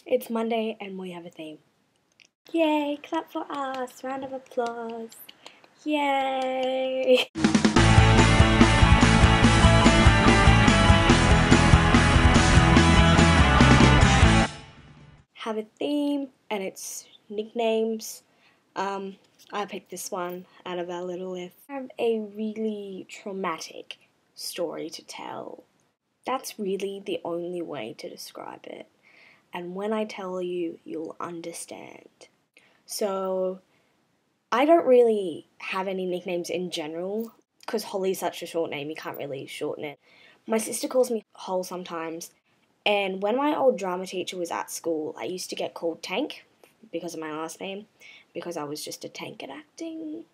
It's Monday and we have a theme. Yay, clap for us, round of applause. Yay! Have a theme and it's nicknames. I picked this one out of our little list. I have a really traumatic story to tell. That's really the only way to describe it. And when I tell you, you'll understand. So, I don't really have any nicknames in general, because Holly's such a short name, you can't really shorten it. My sister calls me Hol sometimes, and when my old drama teacher was at school, I used to get called Tank, because of my last name, because I was just a tank at acting.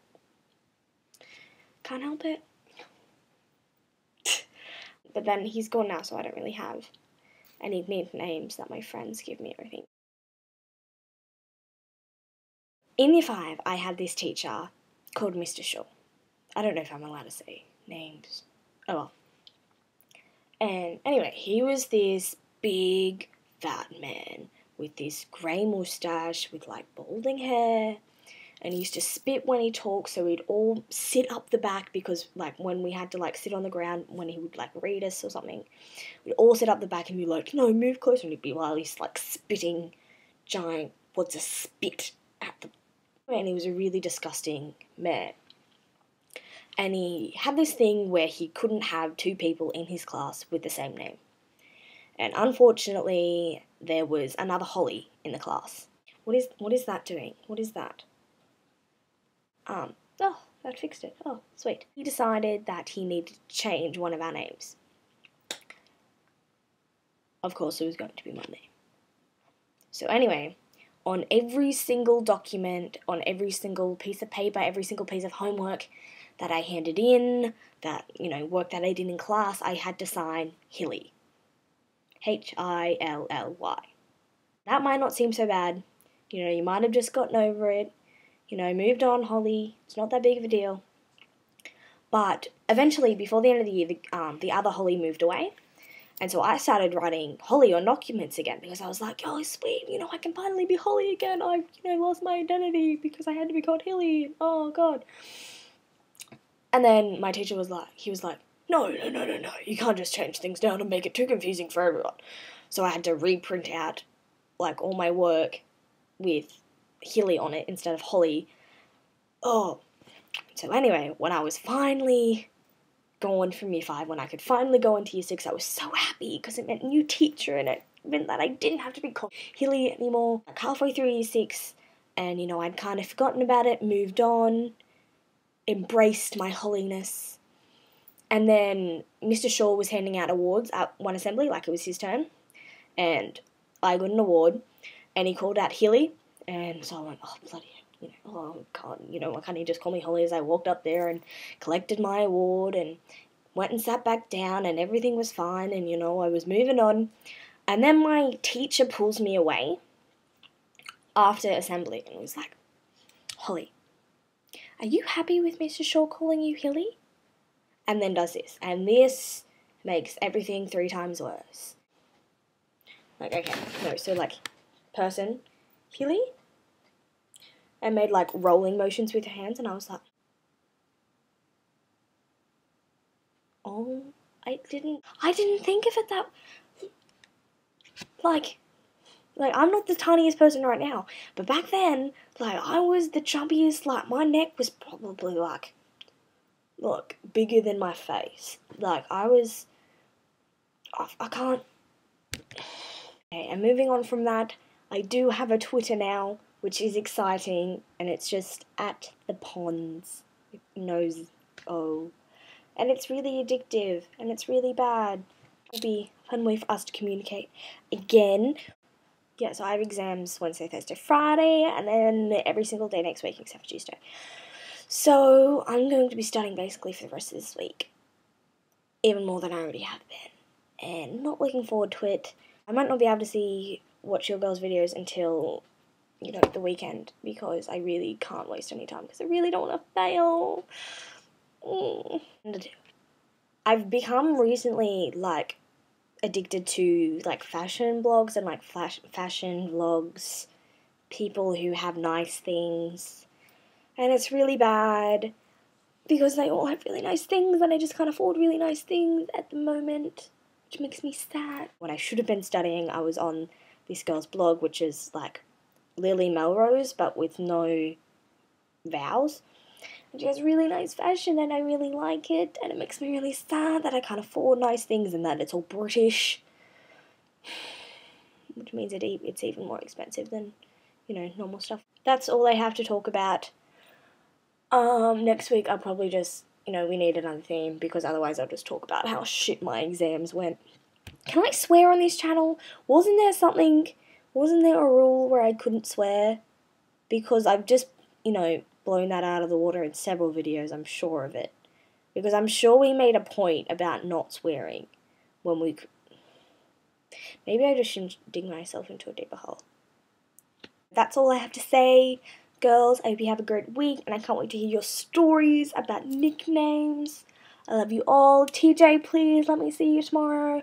Can't help it. But then he's gone now, so I don't really have any nicknames that my friends give me or anything. In year 5, I had this teacher called Mr. Shaw. I don't know if I'm allowed to say names. Oh well. And anyway, he was this big, fat man with this grey moustache with like balding hair. And he used to spit when he talked, so we'd all sit up the back because like when we had to like sit on the ground when he would like read us or something, we'd all sit up the back and be like, no, move closer, and he'd be while he's like spitting giant wads of spit at the. And he was a really disgusting man. And he had this thing where he couldn't have 2 people in his class with the same name. And unfortunately, there was another Holly in the class. What is that doing? What is that? Oh, that fixed it. Oh, sweet. He decided that he needed to change one of our names. Of course, it was going to be my name. So anyway, on every single document, on every single piece of paper, every single piece of homework that I handed in, that, work that I did in class, I had to sign Hilly. Hilly. That might not seem so bad. You might have just gotten over it. Moved on, Holly. It's not that big of a deal. But eventually, before the end of the year, the other Holly moved away. And so I started writing Holly on documents again because I was like, oh, sweet, I can finally be Holly again. I've, lost my identity because I had to be called Hilly. Oh, God. And then my teacher was like, no. You can't just change things down and make it too confusing for everyone. So I had to reprint out, like, all my work with Hilly on it instead of Holly. Oh. So anyway, when I was finally gone from year 5, when I could finally go into year 6, I was so happy because it meant new teacher and it meant that I didn't have to be called Hilly anymore. Like halfway through year 6, and I'd kind of forgotten about it, moved on, embraced my Holliness. And then Mr. Shaw was handing out awards at one assembly, like it was his turn, and I got an award, and he called out Hilly, and so I went, oh, bloody hell, why can't he just call me Holly? As I walked up there and collected my award and went and sat back down and everything was fine and, I was moving on. And then my teacher pulls me away after assembly and was like, Holly, are you happy with Mr. Shaw calling you Hilly? And then does this. And this makes everything 3 times worse. Like, okay, no, so like, person, Hilly? And made like rolling motions with her hands, and I was like, oh, I didn't think of it that, like I'm not the tiniest person right now, but back then, like, I was the chubbiest, like, my neck was probably like, look, bigger than my face, like, I can't, okay, and moving on from that, I do have a Twitter now, which is exciting, and it's just at the ponds, nose, oh, and it's really addictive, and it's really bad. It'll be a fun way for us to communicate again. Yeah, so I have exams Wednesday, Thursday, Friday, and then every single day next week except for Tuesday. So I'm going to be studying basically for the rest of this week, even more than I already have been, and not looking forward to it. I might not be able to watch your girls' videos until the weekend, because I really can't waste any time, because I really don't want to fail. I've become recently, like, addicted to like fashion blogs and like fashion vlogs, people who have nice things, and it's really bad because they all have really nice things and I just can't afford really nice things at the moment, which makes me sad. When I should have been studying, I was on this girl's blog, which is like Lily Melrose but with no vowels. And she has really nice fashion and I really like it, and it makes me really sad that I can't afford nice things and that it's all British, which means it's even more expensive than, you know, normal stuff. That's all I have to talk about. Next week I'll probably just, you know, we need another theme because otherwise I'll just talk about how shit my exams went. Can I swear on this channel? Wasn't there a rule where I couldn't swear? Because I've just, you know, blown that out of the water in several videos, I'm sure of it. Because I'm sure we made a point about not swearing when we... Maybe I just shouldn't dig myself into a deeper hole. That's all I have to say, girls. I hope you have a great week, and I can't wait to hear your stories about nicknames. I love you all. TJ, please let me see you tomorrow.